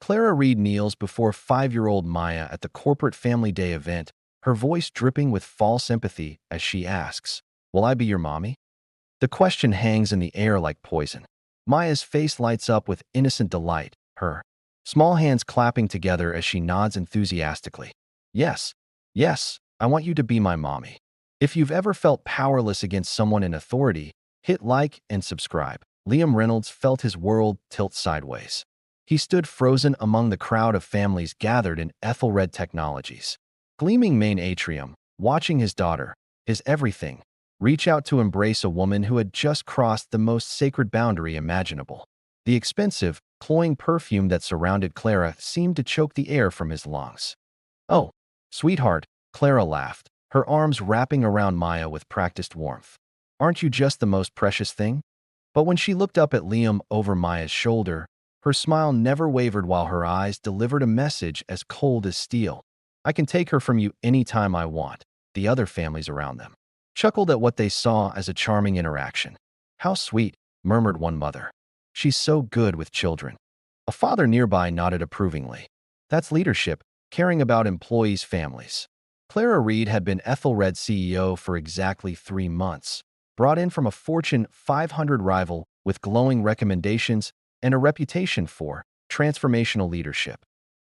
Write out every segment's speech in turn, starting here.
Clara Reed kneels before 5-year-old Maya at the corporate family day event, her voice dripping with false empathy as she asks, "Will I be your mommy?" The question hangs in the air like poison. Maya's face lights up with innocent delight, her small hands clapping together as she nods enthusiastically. "Yes, yes, I want you to be my mommy." If you've ever felt powerless against someone in authority, hit like and subscribe. Liam Reynolds felt his world tilt sideways. He stood frozen among the crowd of families gathered in Ethelred Technologies. Gleaming main atrium, watching his daughter, his everything, reach out to embrace a woman who had just crossed the most sacred boundary imaginable. The expensive, cloying perfume that surrounded Clara seemed to choke the air from his lungs. "Oh, sweetheart," Clara laughed, her arms wrapping around Maya with practiced warmth. "Aren't you just the most precious thing?" But when she looked up at Liam over Maya's shoulder, her smile never wavered while her eyes delivered a message as cold as steel. "I can take her from you any time I want." The other families around them chuckled at what they saw as a charming interaction. "How sweet," murmured one mother. "She's so good with children." A father nearby nodded approvingly. That's leadership, caring about employees' families. Clara Reed had been Ethelred's CEO for exactly 3 months, brought in from a Fortune 500 rival with glowing recommendations and a reputation for transformational leadership.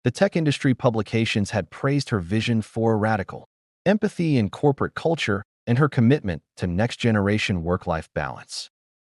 The tech industry publications had praised her vision for radical empathy in corporate culture and her commitment to next-generation work-life balance.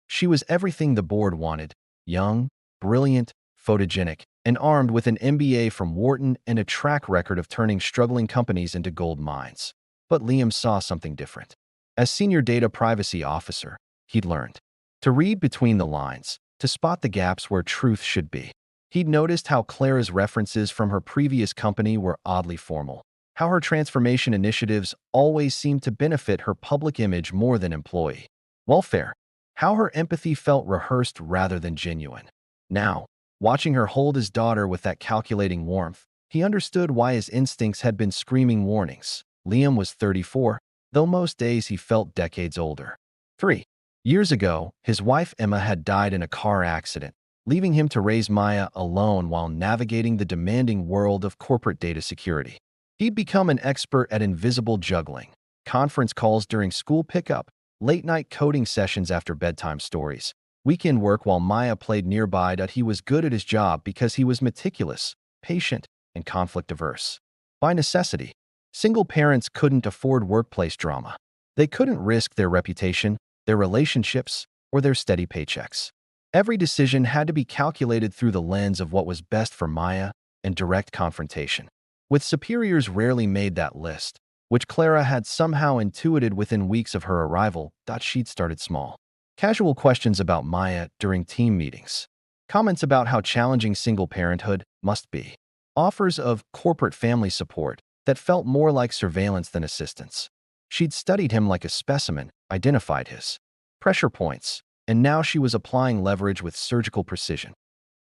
She was everything the board wanted: young, brilliant, photogenic, and armed with an MBA from Wharton and a track record of turning struggling companies into gold mines. But Liam saw something different. As senior data privacy officer, he'd learned to read between the lines, to spot the gaps where truth should be. He'd noticed how Clara's references from her previous company were oddly formal, how her transformation initiatives always seemed to benefit her public image more than employee welfare, how her empathy felt rehearsed rather than genuine. Now, watching her hold his daughter with that calculating warmth, he understood why his instincts had been screaming warnings. Liam was 34, though most days he felt decades older. 3 years ago, his wife Emma had died in a car accident, leaving him to raise Maya alone while navigating the demanding world of corporate data security. He'd become an expert at invisible juggling, conference calls during school pickup, late-night coding sessions after bedtime stories, weekend work while Maya played nearby. He was good at his job because he was meticulous, patient, and conflict-averse. By necessity, single parents couldn't afford workplace drama. They couldn't risk their reputation, their relationships, or their steady paychecks. Every decision had to be calculated through the lens of what was best for Maya and direct confrontation. With superiors rarely made that list, which Clara had somehow intuited within weeks of her arrival. She'd started small. Casual questions about Maya during team meetings. Comments about how challenging single parenthood must be. Offers of corporate family support that felt more like surveillance than assistance. She'd studied him like a specimen, identified his pressure points, and now she was applying leverage with surgical precision.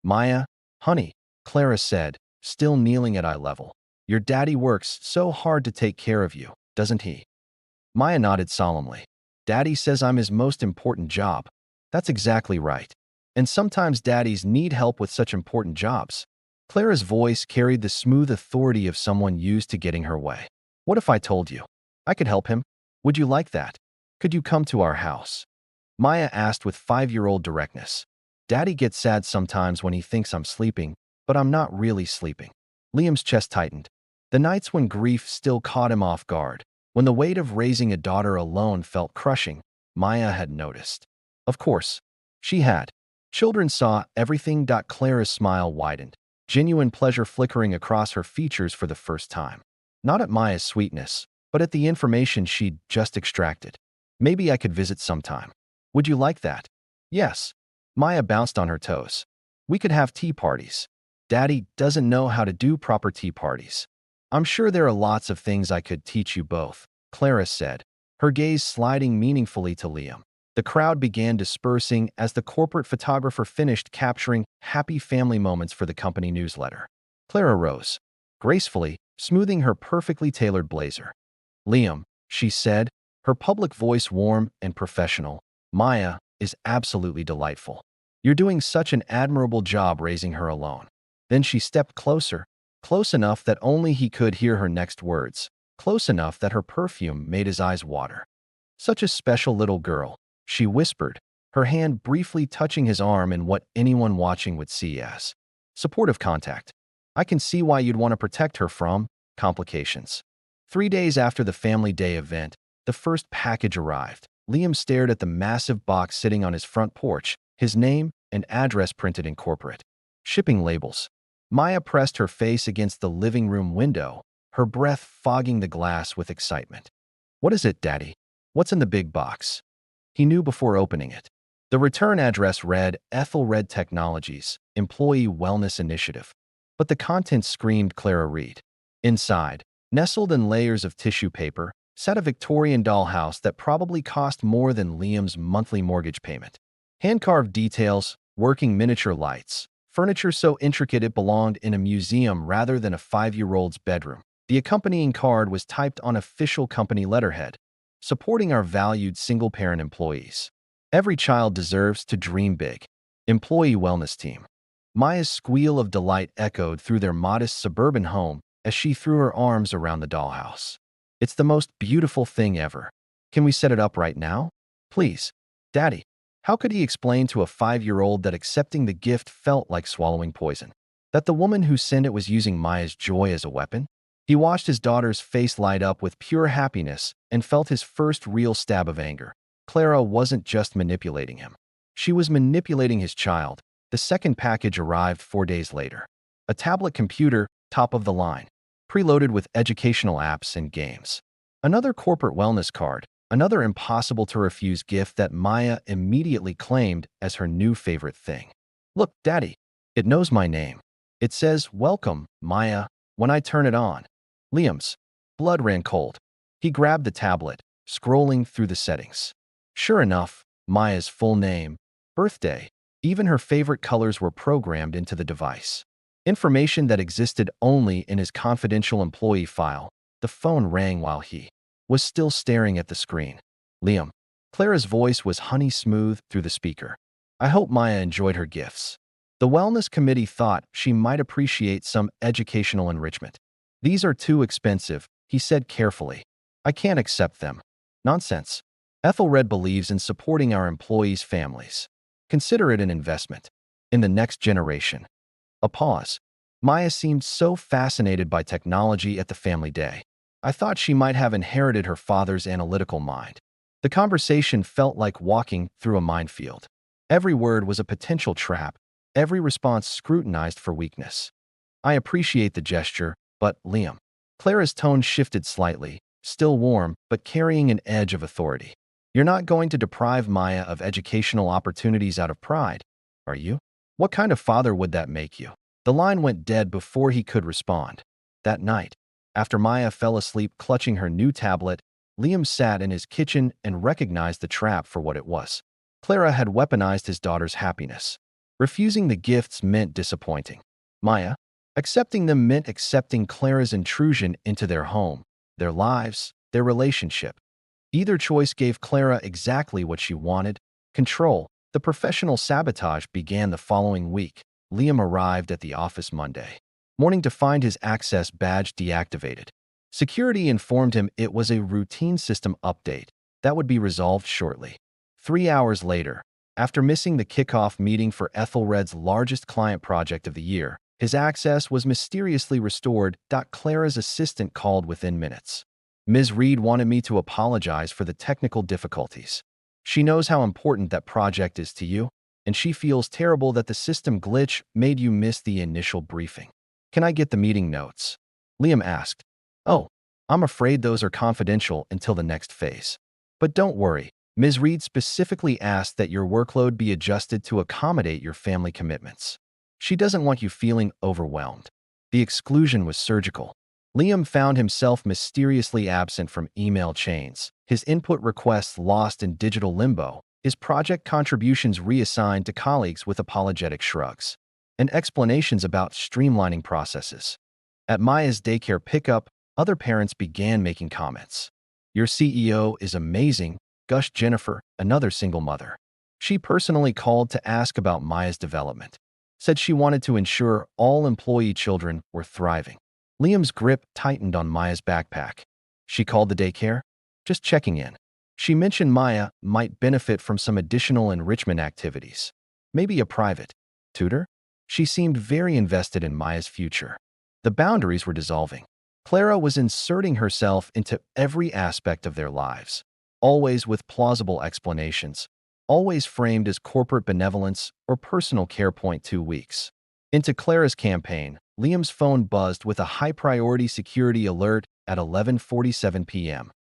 "Maya, honey," Clara said, still kneeling at eye level, "your daddy works so hard to take care of you, doesn't he?" Maya nodded solemnly. "Daddy says I'm his most important job." "That's exactly right. And sometimes daddies need help with such important jobs." Clara's voice carried the smooth authority of someone used to getting her way. "What if I told you I could help him? Would you like that? Could you come to our house?" Maya asked with 5-year-old directness. "Daddy gets sad sometimes when he thinks I'm sleeping, but I'm not really sleeping." Liam's chest tightened. The nights when grief still caught him off guard, when the weight of raising a daughter alone felt crushing, Maya had noticed. Of course, she had. Children saw everything. Clara's smile widened, genuine pleasure flickering across her features for the first time. Not at Maya's sweetness, but at the information she'd just extracted. "Maybe I could visit sometime. Would you like that?" "Yes." Maya bounced on her toes. "We could have tea parties." "Daddy doesn't know how to do proper tea parties." "I'm sure there are lots of things I could teach you both," Clara said, her gaze sliding meaningfully to Liam. The crowd began dispersing as the corporate photographer finished capturing happy family moments for the company newsletter. Clara rose, gracefully, smoothing her perfectly tailored blazer. "Liam," she said, her public voice warm and professional, "Maya is absolutely delightful. You're doing such an admirable job raising her alone." Then she stepped closer, close enough that only he could hear her next words, close enough that her perfume made his eyes water. "Such a special little girl," she whispered, her hand briefly touching his arm in what anyone watching would see as supportive contact. "I can see why you'd want to protect her from complications." 3 days after the family day event, the first package arrived. Liam stared at the massive box sitting on his front porch, his name and address printed in corporate shipping labels. Maya pressed her face against the living room window, her breath fogging the glass with excitement. "What is it, Daddy? What's in the big box?" He knew before opening it. The return address read Ethelred Technologies, Employee Wellness Initiative. But the contents screamed Clara Reed. Inside, nestled in layers of tissue paper, sat a Victorian dollhouse that probably cost more than Liam's monthly mortgage payment. Hand-carved details, working miniature lights, furniture so intricate it belonged in a museum rather than a 5-year-old's bedroom. The accompanying card was typed on official company letterhead, supporting our valued single-parent employees. Every child deserves to dream big. Employee Wellness Team. Maya's squeal of delight echoed through their modest suburban home as she threw her arms around the dollhouse. "It's the most beautiful thing ever. Can we set it up right now? Please, Daddy." How could he explain to a 5-year-old that accepting the gift felt like swallowing poison? That the woman who sent it was using Maya's joy as a weapon? He watched his daughter's face light up with pure happiness and felt his first real stab of anger. Clara wasn't just manipulating him. She was manipulating his child. The second package arrived 4 days later. A tablet computer, top of the line, preloaded with educational apps and games. Another corporate wellness card, another impossible-to-refuse gift that Maya immediately claimed as her new favorite thing. "Look, Daddy, it knows my name. It says, 'Welcome, Maya,' when I turn it on." Liam's blood ran cold. He grabbed the tablet, scrolling through the settings. Sure enough, Maya's full name, birthday, even her favorite colors were programmed into the device. Information that existed only in his confidential employee file. The phone rang while he was still staring at the screen. "Liam." Clara's voice was honey smooth through the speaker. "I hope Maya enjoyed her gifts." The wellness committee thought she might appreciate some educational enrichment. "These are too expensive," he said carefully. "I can't accept them." "Nonsense. Ethelred believes in supporting our employees' families. Consider it an investment in the next generation." A pause. Maya seemed so fascinated by technology at the family day. "I thought she might have inherited her father's analytical mind." The conversation felt like walking through a minefield. Every word was a potential trap, every response scrutinized for weakness. "I appreciate the gesture, but, Liam." Clara's tone shifted slightly, still warm, but carrying an edge of authority. "You're not going to deprive Maya of educational opportunities out of pride, are you? What kind of father would that make you?" The line went dead before he could respond. That night, after Maya fell asleep clutching her new tablet, Liam sat in his kitchen and recognized the trap for what it was. Clara had weaponized his daughter's happiness. Refusing the gifts meant disappointing Maya. Accepting them meant accepting Clara's intrusion into their home, their lives, their relationship. Either choice gave Clara exactly what she wanted: control. The professional sabotage began the following week. Liam arrived at the office Monday morning to find his access badge deactivated. Security informed him it was a routine system update that would be resolved shortly. 3 hours later, after missing the kickoff meeting for Ethelred's largest client project of the year, his access was mysteriously restored. Clara's assistant called within minutes. "Ms. Reed wanted me to apologize for the technical difficulties. She knows how important that project is to you, and she feels terrible that the system glitch made you miss the initial briefing. Can I get the meeting notes?" Liam asked. "Oh, I'm afraid those are confidential until the next phase. But don't worry, Ms. Reed specifically asked that your workload be adjusted to accommodate your family commitments. She doesn't want you feeling overwhelmed." The exclusion was surgical. Liam found himself mysteriously absent from email chains, his input requests lost in digital limbo, his project contributions reassigned to colleagues with apologetic shrugs and explanations about streamlining processes. At Maya's daycare pickup, other parents began making comments. "Your CEO is amazing," gushed Jennifer, another single mother. She personally called to ask about Maya's development. said she wanted to ensure all employee children were thriving. Liam's grip tightened on Maya's backpack. She called the daycare? Just checking in. She mentioned Maya might benefit from some additional enrichment activities. Maybe a private tutor? She seemed very invested in Maya's future. The boundaries were dissolving. Clara was inserting herself into every aspect of their lives, always with plausible explanations, always framed as corporate benevolence or personal care. 2 weeks into Clara's campaign, Liam's phone buzzed with a high-priority security alert at 11:47 p.m.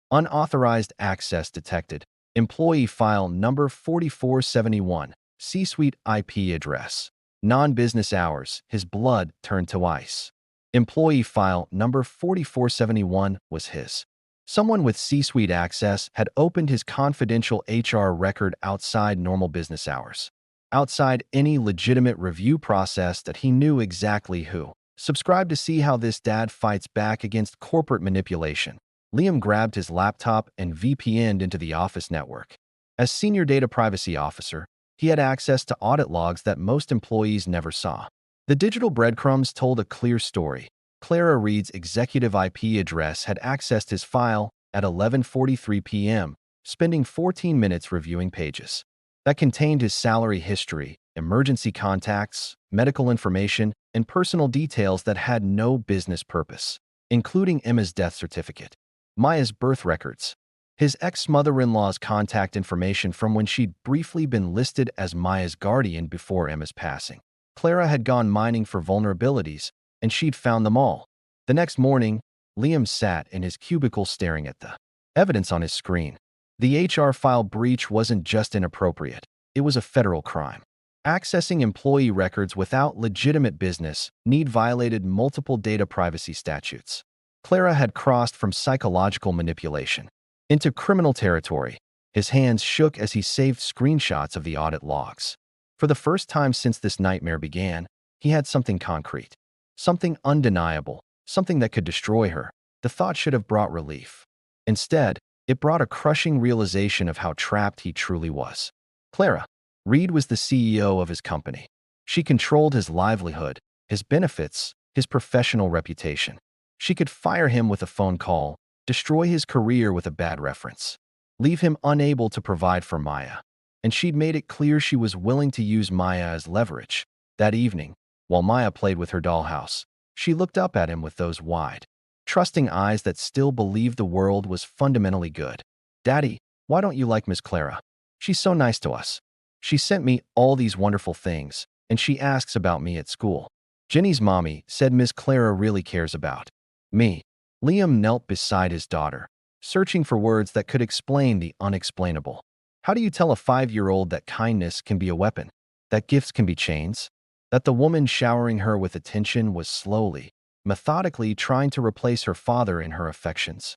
Unauthorized access detected. Employee file number 4471. C-suite IP address. Non-business hours. His blood turned to ice. Employee file number 4471 was his. Someone with C-suite access had opened his confidential HR record outside normal business hours, outside any legitimate review process that he knew exactly who. Subscribe to see how this dad fights back against corporate manipulation. Liam grabbed his laptop and VPN'd into the office network. As senior data privacy officer, he had access to audit logs that most employees never saw. The digital breadcrumbs told a clear story. Clara Reed's executive IP address had accessed his file at 11:43 p.m., spending 14 minutes reviewing pages that contained his salary history, emergency contacts, medical information, and personal details that had no business purpose, including Emma's death certificate, Maya's birth records, his ex-mother-in-law's contact information from when she'd briefly been listed as Maya's guardian before Emma's passing. Clara had gone mining for vulnerabilities, and she'd found them all. The next morning, Liam sat in his cubicle staring at the evidence on his screen. The HR file breach wasn't just inappropriate, it was a federal crime. Accessing employee records without legitimate business need violated multiple data privacy statutes. Clara had crossed from psychological manipulation into criminal territory. His hands shook as he saved screenshots of the audit logs. For the first time since this nightmare began, he had something concrete, something undeniable, something that could destroy her. The thought should have brought relief. Instead, it brought a crushing realization of how trapped he truly was. Clara Reed was the CEO of his company. She controlled his livelihood, his benefits, his professional reputation. She could fire him with a phone call, destroy his career with a bad reference, leave him unable to provide for Maya. And she'd made it clear she was willing to use Maya as leverage. That evening, while Maya played with her dollhouse, she looked up at him with those wide, trusting eyes that still believed the world was fundamentally good. "Daddy, why don't you like Miss Clara? She's so nice to us. She sent me all these wonderful things, and she asks about me at school." Jenny's mommy said Miss Clara really cares about me. Liam knelt beside his daughter, searching for words that could explain the unexplainable. How do you tell a 5-year-old that kindness can be a weapon, that gifts can be chains, that the woman showering her with attention was slowly, methodically trying to replace her father in her affections?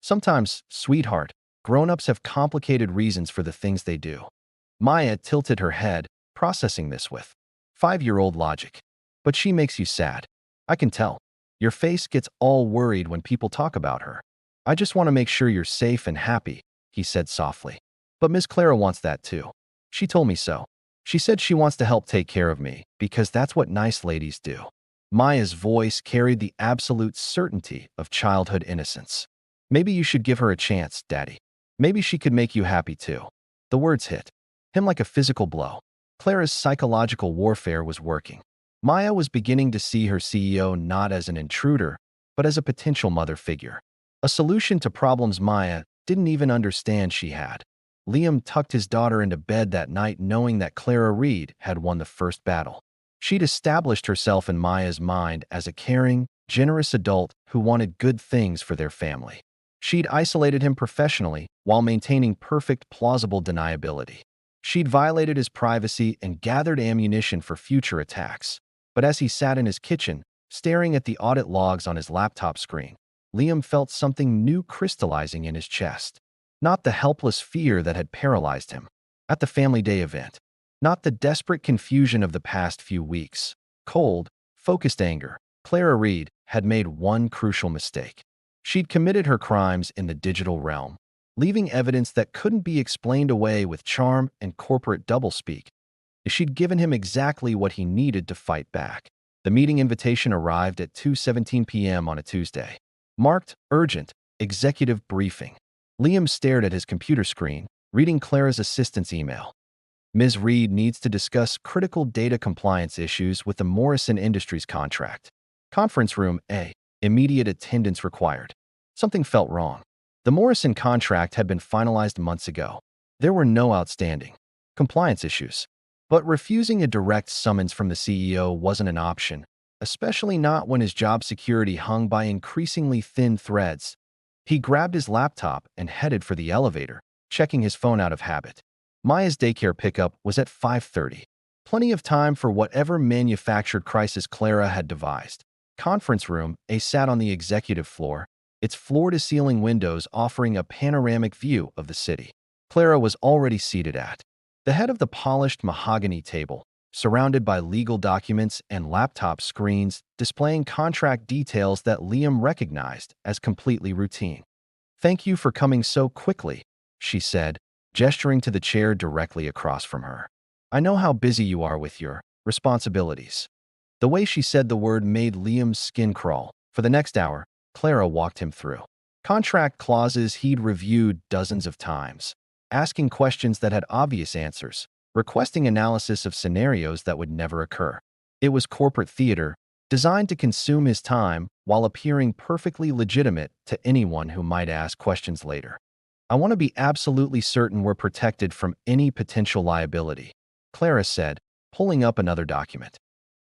Sometimes, sweetheart, grown-ups have complicated reasons for the things they do. Maya tilted her head, processing this with 5-year-old logic. But she makes you sad. I can tell. Your face gets all worried when people talk about her. I just want to make sure you're safe and happy, he said softly. But Miss Clara wants that too. She told me so. She said she wants to help take care of me because that's what nice ladies do. Maya's voice carried the absolute certainty of childhood innocence. Maybe you should give her a chance, Daddy. Maybe she could make you happy too. The words hit him like a physical blow. Clara's psychological warfare was working. Maya was beginning to see her CEO not as an intruder, but as a potential mother figure. A solution to problems Maya didn't even understand she had. Liam tucked his daughter into bed that night knowing that Clara Reed had won the first battle. She'd established herself in Maya's mind as a caring, generous adult who wanted good things for their family. She'd isolated him professionally while maintaining perfect, plausible deniability. She'd violated his privacy and gathered ammunition for future attacks. But as he sat in his kitchen, staring at the audit logs on his laptop screen, Liam felt something new crystallizing in his chest. Not the helpless fear that had paralyzed him at the family day event. Not the desperate confusion of the past few weeks. Cold, focused anger. Clara Reed had made one crucial mistake. She'd committed her crimes in the digital realm, leaving evidence that couldn't be explained away with charm and corporate doublespeak. She'd given him exactly what he needed to fight back. The meeting invitation arrived at 2:17 p.m. on a Tuesday. Marked Urgent, Executive Briefing. Liam stared at his computer screen, reading Clara's assistant's email. Ms. Reed needs to discuss critical data compliance issues with the Morrison Industries contract. Conference room A. Immediate attendance required. Something felt wrong. The Morrison contract had been finalized months ago. There were no outstanding compliance issues. But refusing a direct summons from the CEO wasn't an option, especially not when his job security hung by increasingly thin threads. He grabbed his laptop and headed for the elevator, checking his phone out of habit. Maya's daycare pickup was at 5:30. Plenty of time for whatever manufactured crisis Clara had devised. Conference room A sat on the executive floor, its floor-to-ceiling windows offering a panoramic view of the city. Clara was already seated at the head of the polished mahogany table, surrounded by legal documents and laptop screens displaying contract details that Liam recognized as completely routine. "Thank you for coming so quickly," she said, gesturing to the chair directly across from her. "I know how busy you are with your responsibilities." The way she said the word made Liam's skin crawl. For the next hour, Clara walked him through contract clauses he'd reviewed dozens of times, asking questions that had obvious answers, requesting analysis of scenarios that would never occur. It was corporate theater, designed to consume his time while appearing perfectly legitimate to anyone who might ask questions later. "I want to be absolutely certain we're protected from any potential liability," Clara said, pulling up another document.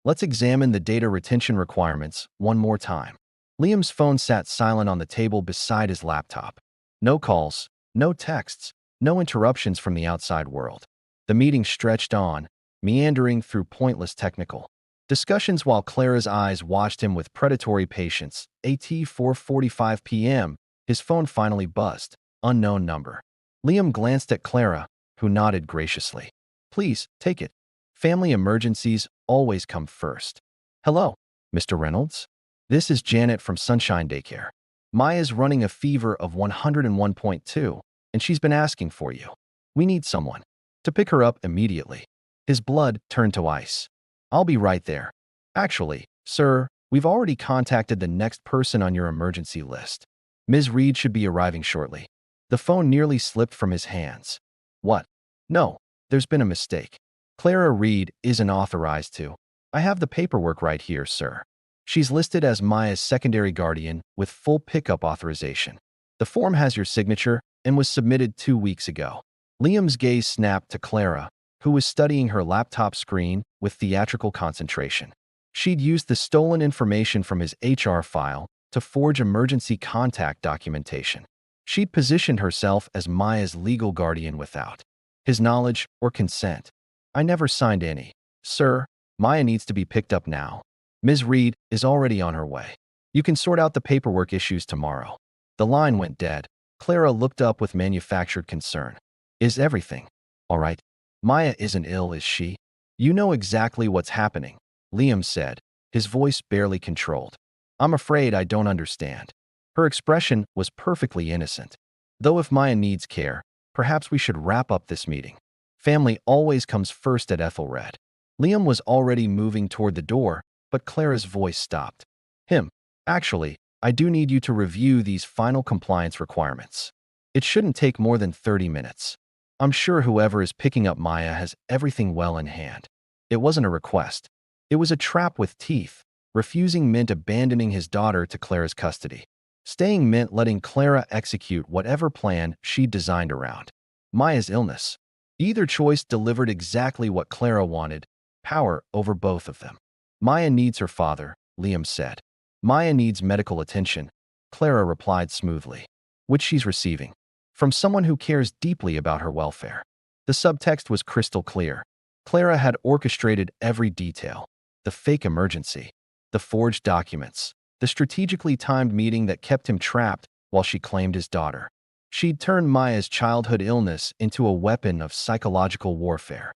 "Let's examine the data retention requirements one more time." Liam's phone sat silent on the table beside his laptop. No calls, no texts, no interruptions from the outside world. The meeting stretched on, meandering through pointless technical discussions while Clara's eyes watched him with predatory patience. At 4:45 p.m., his phone finally buzzed. Unknown number. Liam glanced at Clara, who nodded graciously. "Please, take it. Family emergencies always come first." "Hello, Mr. Reynolds. This is Janet from Sunshine Daycare. Maya's running a fever of 101.2, and she's been asking for you. We need someone to pick her up immediately." His blood turned to ice. "I'll be right there. Actually, sir, we've already contacted the next person on your emergency list. Ms. Reed should be arriving shortly." The phone nearly slipped from his hands. "What? No, there's been a mistake. Clara Reed isn't authorized to. I have the paperwork right here, sir. She's listed as Maya's secondary guardian with full pickup authorization. The form has your signature and was submitted 2 weeks ago." Liam's gaze snapped to Clara, who was studying her laptop screen with theatrical concentration. She'd used the stolen information from his HR file to forge emergency contact documentation. She'd positioned herself as Maya's legal guardian without his knowledge or consent. "I never signed any. Sir, Maya needs to be picked up now. Ms. Reed is already on her way. You can sort out the paperwork issues tomorrow." The line went dead. Clara looked up with manufactured concern. "Is everything all right? Maya isn't ill, is she?" "You know exactly what's happening," Liam said, his voice barely controlled. "I'm afraid I don't understand." Her expression was perfectly innocent. "Though if Maya needs care, perhaps we should wrap up this meeting. Family always comes first at Ethelred." Liam was already moving toward the door, but Clara's voice stopped him. "Actually, I do need you to review these final compliance requirements. It shouldn't take more than 30 minutes. I'm sure whoever is picking up Maya has everything well in hand." It wasn't a request. It was a trap with teeth. Refusing meant abandoning his daughter to Clara's custody. Staying meant letting Clara execute whatever plan she'd designed around Maya's illness. Either choice delivered exactly what Clara wanted, power over both of them. "Maya needs her father," Liam said. "Maya needs medical attention," Clara replied smoothly. "Which she's receiving. From someone who cares deeply about her welfare." The subtext was crystal clear. Clara had orchestrated every detail. The fake emergency, the forged documents, the strategically timed meeting that kept him trapped while she claimed his daughter. She'd turned Maya's childhood illness into a weapon of psychological warfare.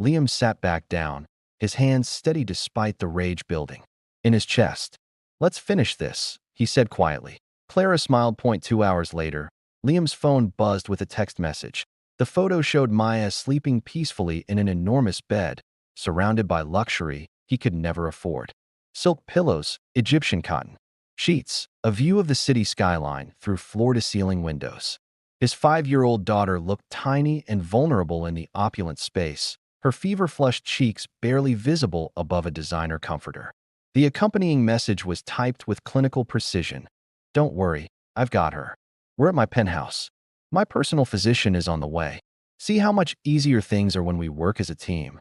Liam sat back down, his hands steady despite the rage building in his chest. "Let's finish this," he said quietly. Clara smiled. 2 hours later, Liam's phone buzzed with a text message. The photo showed Maya sleeping peacefully in an enormous bed, surrounded by luxury he could never afford. Silk pillows, Egyptian cotton, sheets, a view of the city skyline through floor-to-ceiling windows. His 5-year-old daughter looked tiny and vulnerable in the opulent space, her fever-flushed cheeks barely visible above a designer comforter. The accompanying message was typed with clinical precision. "Don't worry, I've got her. We're at my penthouse. My personal physician is on the way. See how much easier things are when we work as a team."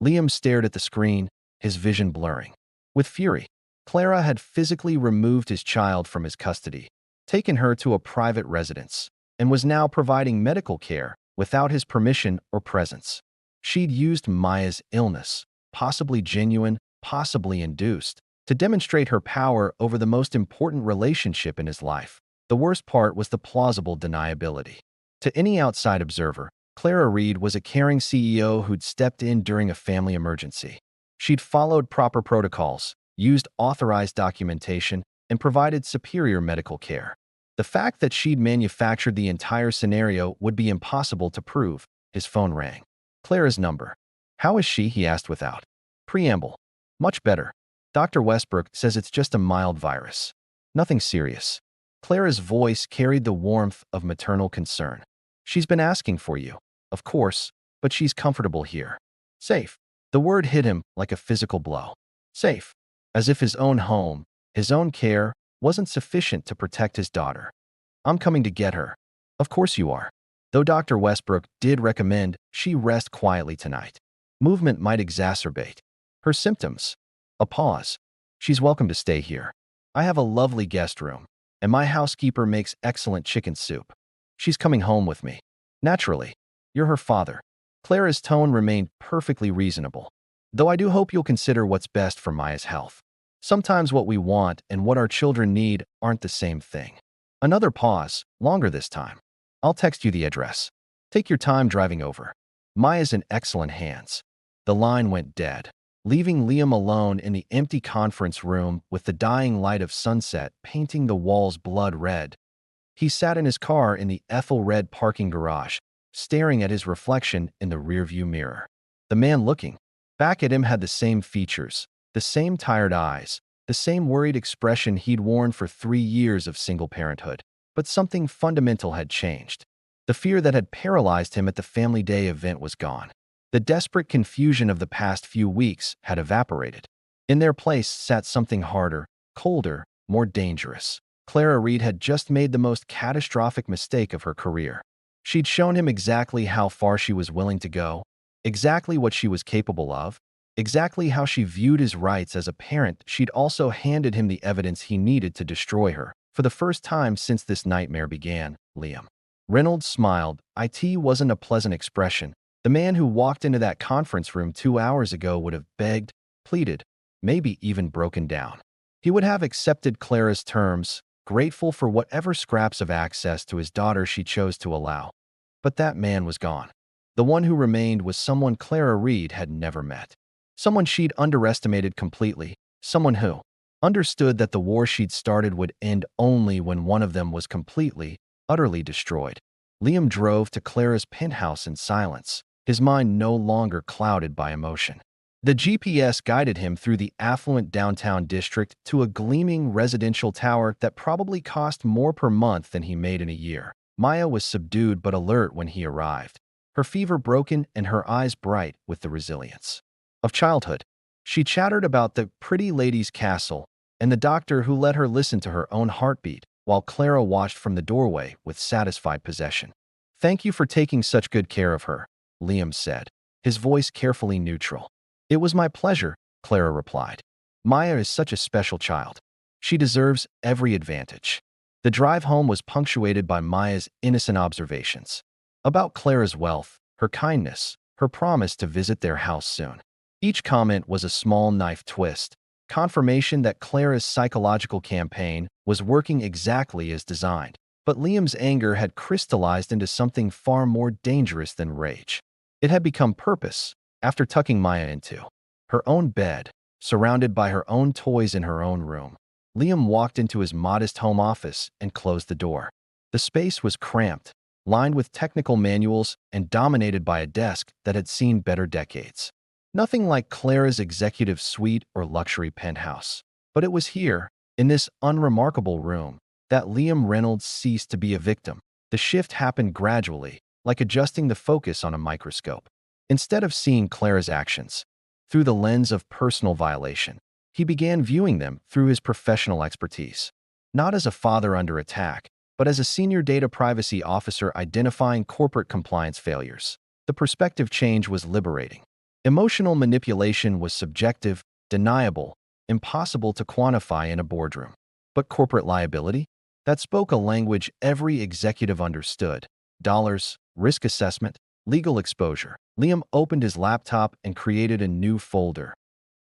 Liam stared at the screen, his vision blurring. With fury, Clara had physically removed his child from his custody, taken her to a private residence, and was now providing medical care without his permission or presence. She'd used Maya's illness, possibly genuine, possibly induced, to demonstrate her power over the most important relationship in his life. The worst part was the plausible deniability. To any outside observer, Clara Reed was a caring CEO who'd stepped in during a family emergency. She'd followed proper protocols, used authorized documentation, and provided superior medical care. The fact that she'd manufactured the entire scenario would be impossible to prove. His phone rang. Clara's number. "How is she?" he asked without preamble. "Much better. Dr. Westbrook says it's just a mild virus. Nothing serious." Clara's voice carried the warmth of maternal concern. "She's been asking for you, of course, but she's comfortable here. Safe." The word hit him like a physical blow. Safe. As if his own home, his own care, wasn't sufficient to protect his daughter. "I'm coming to get her." "Of course you are." Though Dr. Westbrook did recommend she rest quietly tonight. Movement might exacerbate her symptoms. A pause. "She's welcome to stay here. I have a lovely guest room, and my housekeeper makes excellent chicken soup. She's coming home with me." "Naturally. You're her father." Clara's tone remained perfectly reasonable. "Though I do hope you'll consider what's best for Maya's health. Sometimes what we want and what our children need aren't the same thing." Another pause, longer this time. "I'll text you the address. Take your time driving over. Maya's in excellent hands." The line went dead, leaving Liam alone in the empty conference room with the dying light of sunset painting the walls blood red. He sat in his car in the Ethel-red parking garage, staring at his reflection in the rearview mirror. The man looking back at him had the same features, the same tired eyes, the same worried expression he'd worn for 3 years of single parenthood. But something fundamental had changed. The fear that had paralyzed him at the family day event was gone. The desperate confusion of the past few weeks had evaporated. In their place sat something harder, colder, more dangerous. Clara Reed had just made the most catastrophic mistake of her career. She'd shown him exactly how far she was willing to go, exactly what she was capable of, exactly how she viewed his rights as a parent. She'd also handed him the evidence he needed to destroy her. For the first time since this nightmare began, Liam Reynolds smiled. It wasn't a pleasant expression. The man who walked into that conference room 2 hours ago would have begged, pleaded, maybe even broken down. He would have accepted Clara's terms, grateful for whatever scraps of access to his daughter she chose to allow. But that man was gone. The one who remained was someone Clara Reed had never met. Someone she'd underestimated completely. Someone who understood that the war she'd started would end only when one of them was completely, utterly destroyed. Liam drove to Clara's penthouse in silence, his mind no longer clouded by emotion. The GPS guided him through the affluent downtown district to a gleaming residential tower that probably cost more per month than he made in a year. Maya was subdued but alert when he arrived, her fever broken and her eyes bright with the resilience of childhood. She chattered about the pretty lady's castle and the doctor who let her listen to her own heartbeat, while Clara watched from the doorway with satisfied possession. "Thank you for taking such good care of her," Liam said, his voice carefully neutral. "It was my pleasure," Clara replied. "Maya is such a special child. She deserves every advantage." The drive home was punctuated by Maya's innocent observations about Clara's wealth, her kindness, her promise to visit their house soon. Each comment was a small knife twist, confirmation that Clara's psychological campaign was working exactly as designed. But Liam's anger had crystallized into something far more dangerous than rage. It had become purpose. After tucking Maya into her own bed, surrounded by her own toys in her own room, Liam walked into his modest home office and closed the door. The space was cramped, lined with technical manuals and dominated by a desk that had seen better decades. Nothing like Clara's executive suite or luxury penthouse. But it was here, in this unremarkable room, that Liam Reynolds ceased to be a victim. The shift happened gradually, like adjusting the focus on a microscope. Instead of seeing Clara's actions through the lens of personal violation, he began viewing them through his professional expertise. Not as a father under attack, but as a senior data privacy officer identifying corporate compliance failures. The perspective change was liberating. Emotional manipulation was subjective, deniable, impossible to quantify in a boardroom. But corporate liability? That spoke a language every executive understood. Dollars, risk assessment, legal exposure. Liam opened his laptop and created a new folder.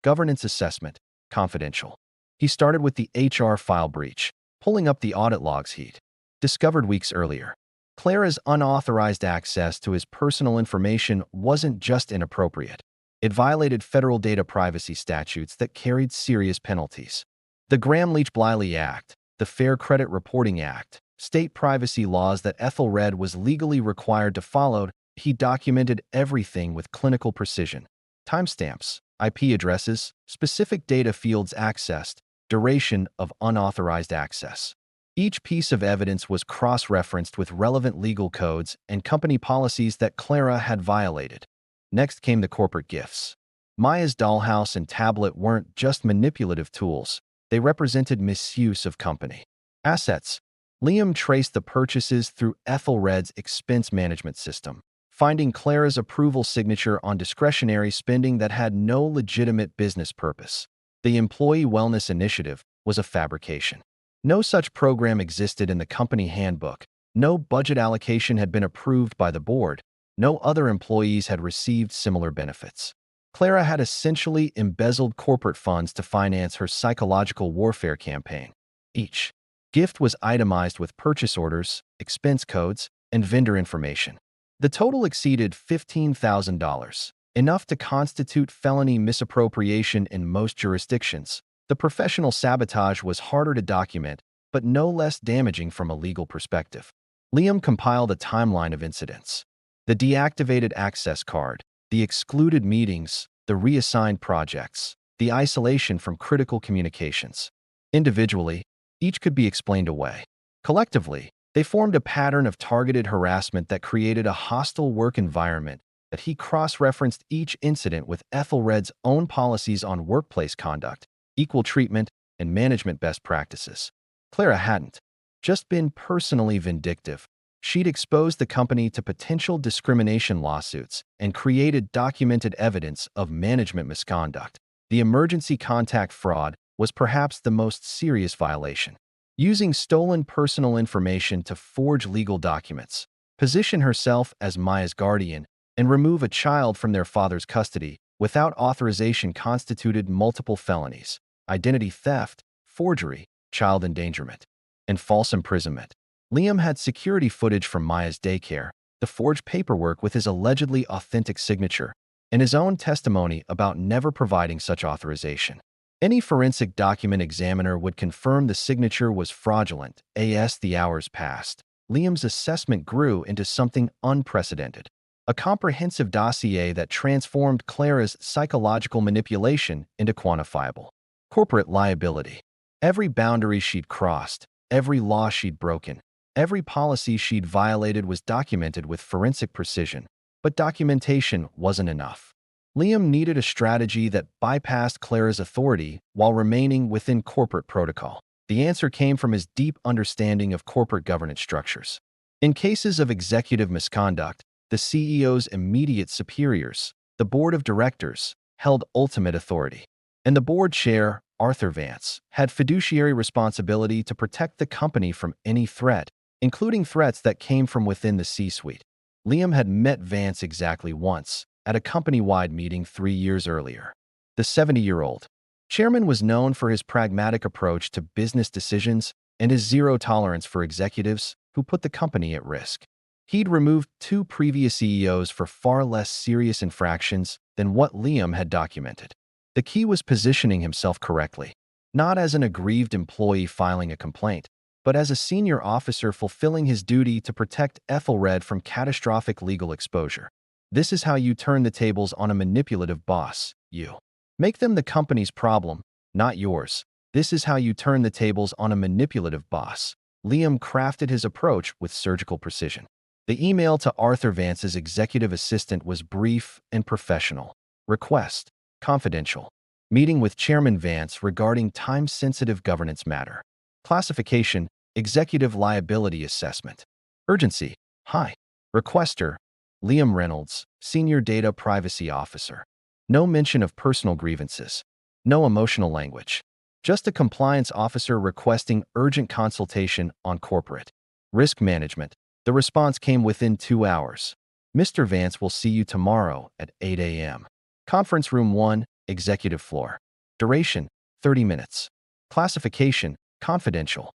Governance assessment, confidential. He started with the HR file breach, pulling up the audit logs he'd discovered weeks earlier. Clara's unauthorized access to his personal information wasn't just inappropriate. It violated federal data privacy statutes that carried serious penalties. The Gramm-Leach-Bliley Act, the Fair Credit Reporting Act, state privacy laws that Ethelred was legally required to follow. He documented everything with clinical precision. Timestamps, IP addresses, specific data fields accessed, duration of unauthorized access. Each piece of evidence was cross-referenced with relevant legal codes and company policies that Clara had violated. Next came the corporate gifts. Maya's dollhouse and tablet weren't just manipulative tools. They represented misuse of company assets. Liam traced the purchases through Ethelred's expense management system, finding Clara's approval signature on discretionary spending that had no legitimate business purpose. The Employee Wellness Initiative was a fabrication. No such program existed in the company handbook. No budget allocation had been approved by the board. No other employees had received similar benefits. Clara had essentially embezzled corporate funds to finance her psychological warfare campaign. Each gift was itemized with purchase orders, expense codes, and vendor information. The total exceeded $15,000, enough to constitute felony misappropriation in most jurisdictions. The professional sabotage was harder to document, but no less damaging from a legal perspective. Liam compiled a timeline of incidents. The deactivated access card, the excluded meetings, the reassigned projects, the isolation from critical communications. Individually, each could be explained away. Collectively, they formed a pattern of targeted harassment that created a hostile work environment. That he cross-referenced each incident with Ethelred's own policies on workplace conduct, equal treatment, and management best practices. Clara hadn't just been personally vindictive. She'd exposed the company to potential discrimination lawsuits and created documented evidence of management misconduct. The emergency contact fraud was perhaps the most serious violation. Using stolen personal information to forge legal documents, position herself as Maya's guardian, and remove a child from their father's custody without authorization constituted multiple felonies: identity theft, forgery, child endangerment, and false imprisonment. Liam had security footage from Maya's daycare, the forged paperwork with his allegedly authentic signature, and his own testimony about never providing such authorization. Any forensic document examiner would confirm the signature was fraudulent. As the hours passed, Liam's assessment grew into something unprecedented. A comprehensive dossier that transformed Clara's psychological manipulation into quantifiable corporate liability. Every boundary she'd crossed, every law she'd broken, every policy she'd violated was documented with forensic precision. But documentation wasn't enough. Liam needed a strategy that bypassed Clara's authority while remaining within corporate protocol. The answer came from his deep understanding of corporate governance structures. In cases of executive misconduct, the CEO's immediate superiors, the board of directors, held ultimate authority. And the board chair, Arthur Vance, had fiduciary responsibility to protect the company from any threat, including threats that came from within the C-suite. Liam had met Vance exactly once, at a company-wide meeting 3 years earlier. The 70-year-old chairman was known for his pragmatic approach to business decisions and his zero tolerance for executives who put the company at risk. He'd removed 2 previous CEOs for far less serious infractions than what Liam had documented. The key was positioning himself correctly, not as an aggrieved employee filing a complaint, but as a senior officer fulfilling his duty to protect Ethelred from catastrophic legal exposure. This is how you turn the tables on a manipulative boss. You make them the company's problem, not yours. This is how you turn the tables on a manipulative boss. Liam crafted his approach with surgical precision. The email to Arthur Vance's executive assistant was brief and professional. Request: confidential. Meeting with Chairman Vance regarding time-sensitive governance matter. Classification: executive liability assessment. Urgency: high. Requester: Liam Reynolds, Senior Data Privacy Officer. No mention of personal grievances. No emotional language. Just a compliance officer requesting urgent consultation on corporate risk management. The response came within 2 hours. Mr. Vance will see you tomorrow at 8 a.m. Conference Room 1, Executive Floor. Duration: 30 minutes. Classification: confidential.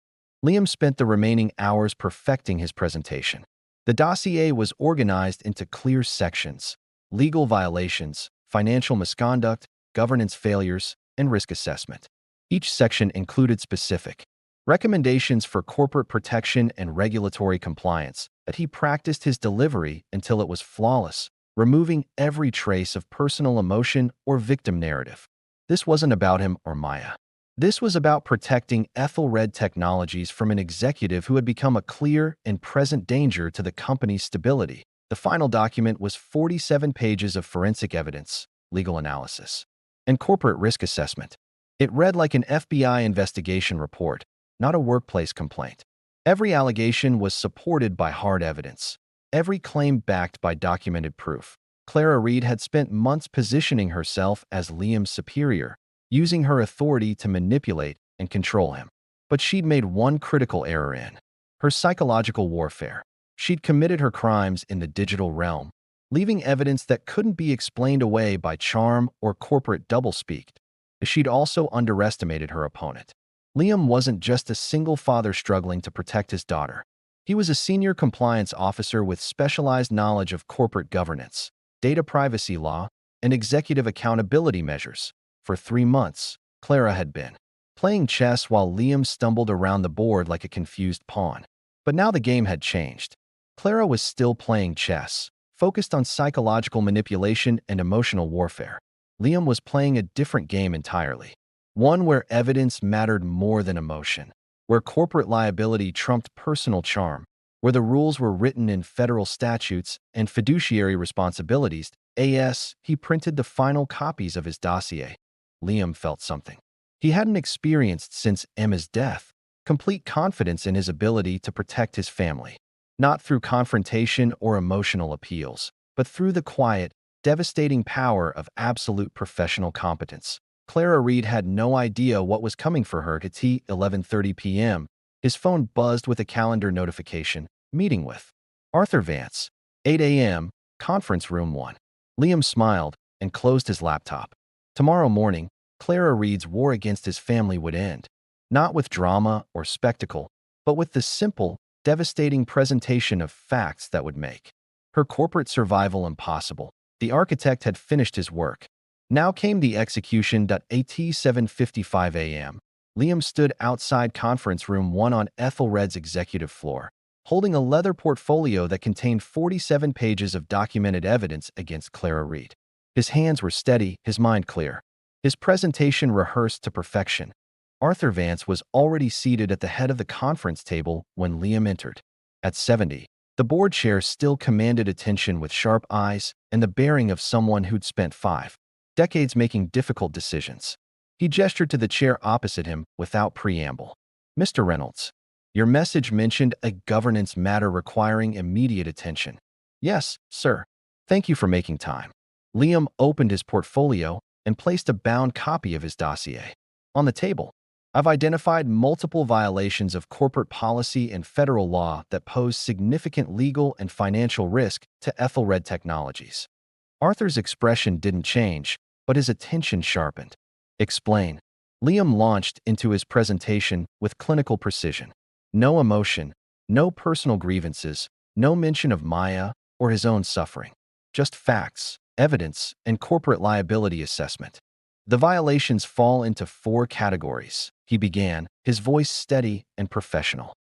Liam spent the remaining hours perfecting his presentation. The dossier was organized into clear sections: legal violations, financial misconduct, governance failures, and risk assessment. Each section included specific recommendations for corporate protection and regulatory compliance, that he practiced his delivery until it was flawless, removing every trace of personal emotion or victim narrative. This wasn't about him or Maya. This was about protecting Ethelred Technologies from an executive who had become a clear and present danger to the company's stability. The final document was 47 pages of forensic evidence, legal analysis, and corporate risk assessment. It read like an FBI investigation report, not a workplace complaint. Every allegation was supported by hard evidence. Every claim backed by documented proof. Clara Reed had spent months positioning herself as Liam's superior, using her authority to manipulate and control him. But she'd made one critical error in her psychological warfare. She'd committed her crimes in the digital realm, leaving evidence that couldn't be explained away by charm or corporate doublespeak. She'd also underestimated her opponent. Liam wasn't just a single father struggling to protect his daughter. He was a senior compliance officer with specialized knowledge of corporate governance, data privacy law, and executive accountability measures. For 3 months, Clara had been playing chess while Liam stumbled around the board like a confused pawn. But now the game had changed. Clara was still playing chess, focused on psychological manipulation and emotional warfare. Liam was playing a different game entirely. One where evidence mattered more than emotion, where corporate liability trumped personal charm, where the rules were written in federal statutes and fiduciary responsibilities. He printed the final copies of his dossier. Liam felt something he hadn't experienced since Emma's death: complete confidence in his ability to protect his family, not through confrontation or emotional appeals, but through the quiet, devastating power of absolute professional competence. Clara Reed had no idea what was coming for her. At 11:30 p.m., his phone buzzed with a calendar notification: meeting with Arthur Vance, 8 a.m., Conference Room 1. Liam smiled and closed his laptop. Tomorrow morning, Clara Reed's war against his family would end, not with drama or spectacle, but with the simple, devastating presentation of facts that would make her corporate survival impossible. The architect had finished his work. Now came the execution. At 7:55 a.m., Liam stood outside Conference Room 1 on Ethelred's executive floor, holding a leather portfolio that contained 47 pages of documented evidence against Clara Reed. His hands were steady, his mind clear. His presentation rehearsed to perfection. Arthur Vance was already seated at the head of the conference table when Liam entered. At 70, the board chair still commanded attention with sharp eyes and the bearing of someone who'd spent 5 decades making difficult decisions. He gestured to the chair opposite him without preamble. "Mr. Reynolds, your message mentioned a governance matter requiring immediate attention." "Yes, sir. Thank you for making time." Liam opened his portfolio and placed a bound copy of his dossier on the table. "I've identified multiple violations of corporate policy and federal law that pose significant legal and financial risk to Ethelred Technologies." Arthur's expression didn't change, but his attention sharpened. "Explain." Liam launched into his presentation with clinical precision. No emotion, no personal grievances, no mention of Maya or his own suffering. Just facts, evidence, and corporate liability assessment. "The violations fall into 4 categories," he began, his voice steady and professional.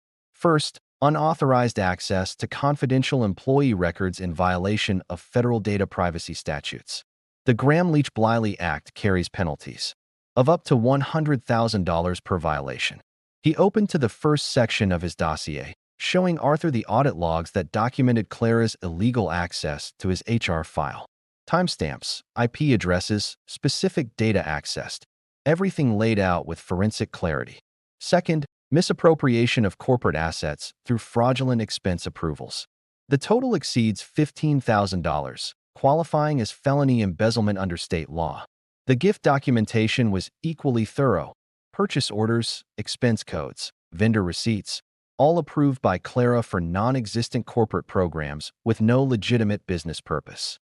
First, unauthorized access to confidential employee records in violation of federal data privacy statutes. The Gramm-Leach-Bliley Act carries penalties of up to $100,000 per violation. He opened to the first section of his dossier, showing Arthur the audit logs that documented Clara's illegal access to his HR file. Timestamps, IP addresses, specific data accessed, everything laid out with forensic clarity. Second, misappropriation of corporate assets through fraudulent expense approvals. The total exceeds $15,000, qualifying as felony embezzlement under state law. The gift documentation was equally thorough. Purchase orders, expense codes, vendor receipts, all approved by Clara for non-existent corporate programs with no legitimate business purpose.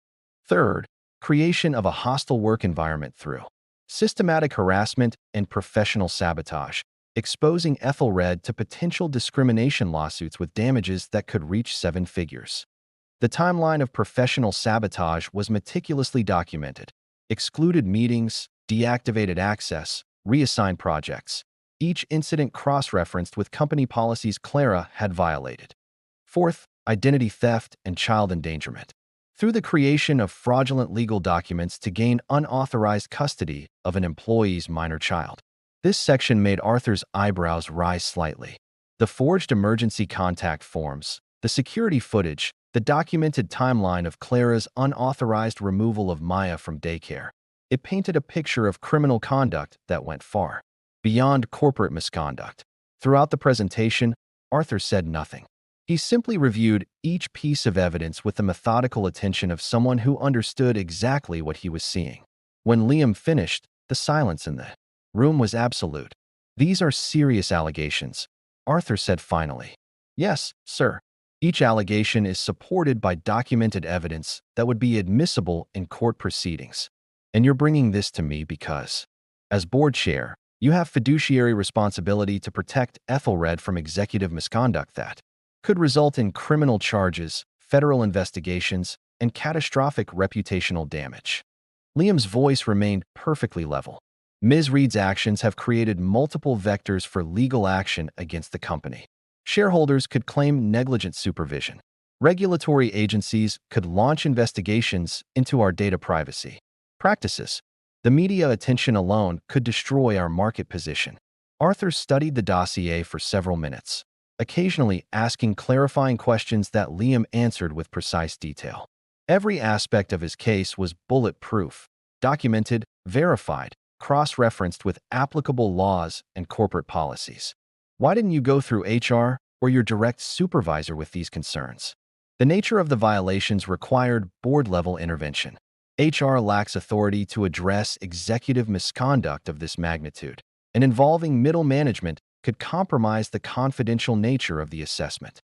Third, creation of a hostile work environment through systematic harassment and professional sabotage, exposing Ethelred to potential discrimination lawsuits with damages that could reach 7 figures. The timeline of professional sabotage was meticulously documented. Excluded meetings, deactivated access, reassigned projects. Each incident cross-referenced with company policies Clara had violated. Fourth, identity theft and child endangerment. Through the creation of fraudulent legal documents to gain unauthorized custody of an employee's minor child. This section made Arthur's eyebrows rise slightly. The forged emergency contact forms, the security footage, the documented timeline of Clara's unauthorized removal of Maya from daycare. It painted a picture of criminal conduct that went far beyond corporate misconduct. Throughout the presentation, Arthur said nothing. He simply reviewed each piece of evidence with the methodical attention of someone who understood exactly what he was seeing. When Liam finished, the silence in the room was absolute. "These are serious allegations," Arthur said finally. "Yes, sir. Each allegation is supported by documented evidence that would be admissible in court proceedings. And you're bringing this to me because, as board chair, you have fiduciary responsibility to protect Ethelred from executive misconduct that could result in criminal charges, federal investigations, and catastrophic reputational damage." Liam's voice remained perfectly level. Ms. Reed's actions have created multiple vectors for legal action against the company. Shareholders could claim negligent supervision. Regulatory agencies could launch investigations into our data privacy practices. The media attention alone could destroy our market position. Arthur studied the dossier for several minutes, occasionally asking clarifying questions that Liam answered with precise detail. Every aspect of his case was bulletproof, documented, verified, cross-referenced with applicable laws and corporate policies. Why didn't you go through HR or your direct supervisor with these concerns? The nature of the violations required board-level intervention. HR lacks authority to address executive misconduct of this magnitude, and involving middle management could compromise the confidential nature of the assessment.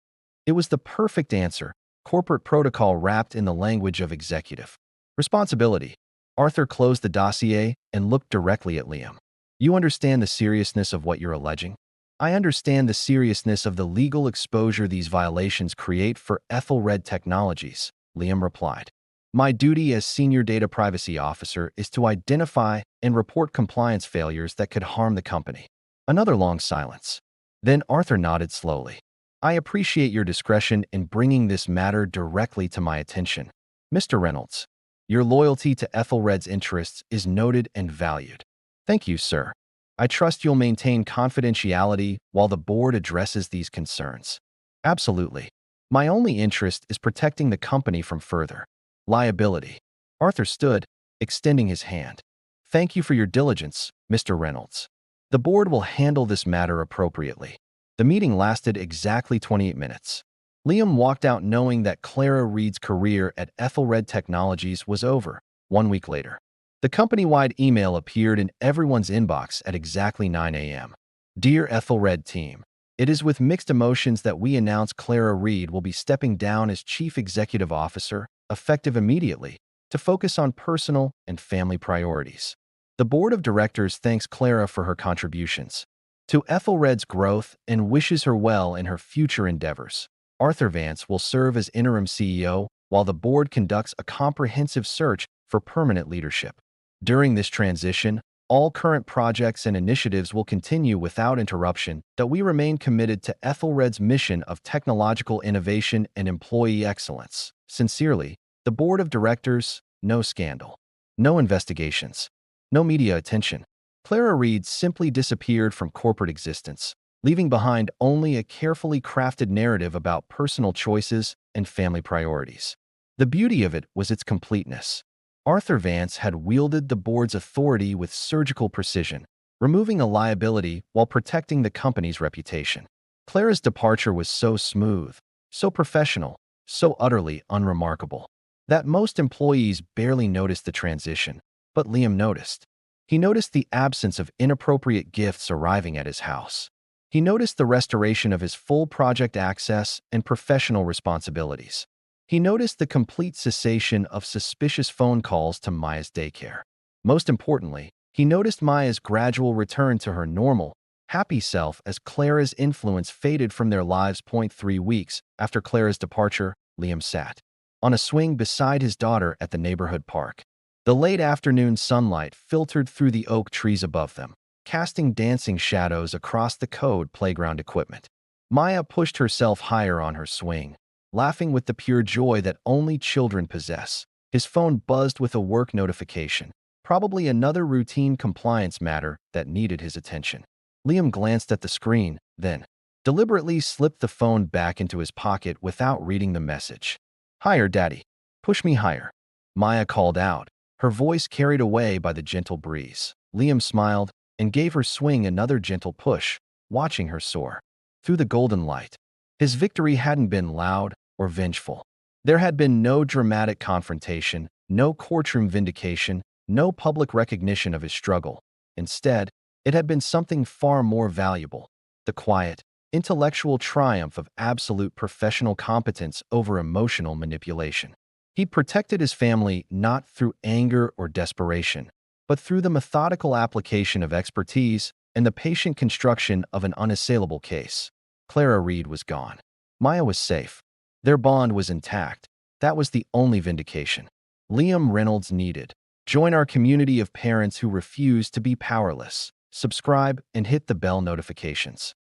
It was the perfect answer, corporate protocol wrapped in the language of executive responsibility. Arthur closed the dossier and looked directly at Liam. "You understand the seriousness of what you're alleging?" "I understand the seriousness of the legal exposure these violations create for Ethelred Technologies," Liam replied. "My duty as Senior Data Privacy Officer is to identify and report compliance failures that could harm the company." Another long silence. Then Arthur nodded slowly. "I appreciate your discretion in bringing this matter directly to my attention, Mr. Reynolds. Your loyalty to Ethelred's interests is noted and valued." "Thank you, sir. I trust you'll maintain confidentiality while the board addresses these concerns." "Absolutely. My only interest is protecting the company from further liability." Arthur stood, extending his hand. "Thank you for your diligence, Mr. Reynolds. The board will handle this matter appropriately." The meeting lasted exactly 28 minutes. Liam walked out knowing that Clara Reed's career at Ethelred Technologies was over. 1 week later, the company-wide email appeared in everyone's inbox at exactly 9 a.m. "Dear Ethelred team, it is with mixed emotions that we announce Clara Reed will be stepping down as Chief Executive Officer, effective immediately, to focus on personal and family priorities. The Board of Directors thanks Clara for her contributions to Ethelred's growth and wishes her well in her future endeavors. Arthur Vance will serve as interim CEO while the board conducts a comprehensive search for permanent leadership. During this transition, All current projects and initiatives will continue without interruption, that we remain committed to Ethelred's mission of technological innovation and employee excellence. Sincerely, the Board of Directors. No scandal. No investigations. No media attention. Clara Reed simply disappeared from corporate existence, leaving behind only a carefully crafted narrative about personal choices and family priorities. The beauty of it was its completeness. Arthur Vance had wielded the board's authority with surgical precision, removing a liability while protecting the company's reputation. Clara's departure was so smooth, so professional, so utterly unremarkable, that most employees barely noticed the transition, but Liam noticed. He noticed the absence of inappropriate gifts arriving at his house. He noticed the restoration of his full project access and professional responsibilities. He noticed the complete cessation of suspicious phone calls to Maya's daycare. Most importantly, he noticed Maya's gradual return to her normal, happy self as Clara's influence faded from their lives. 3 weeks after Clara's departure, Liam sat on a swing beside his daughter at the neighborhood park. The late afternoon sunlight filtered through the oak trees above them, casting dancing shadows across the code playground equipment. Maya pushed herself higher on her swing, laughing with the pure joy that only children possess. His phone buzzed with a work notification, probably another routine compliance matter that needed his attention. Liam glanced at the screen, then deliberately slipped the phone back into his pocket without reading the message. "Higher, Daddy. Push me higher," Maya called out, her voice carried away by the gentle breeze. Liam smiled and gave her swing another gentle push, watching her soar through the golden light. His victory hadn't been loud or vengeful. There had been no dramatic confrontation, no courtroom vindication, no public recognition of his struggle. Instead, it had been something far more valuable: the quiet, intellectual triumph of absolute professional competence over emotional manipulation. He protected his family not through anger or desperation, but through the methodical application of expertise and the patient construction of an unassailable case. Clara Reed was gone. Maya was safe. Their bond was intact. That was the only vindication Liam Reynolds needed. Join our community of parents who refuse to be powerless. Subscribe and hit the bell notifications.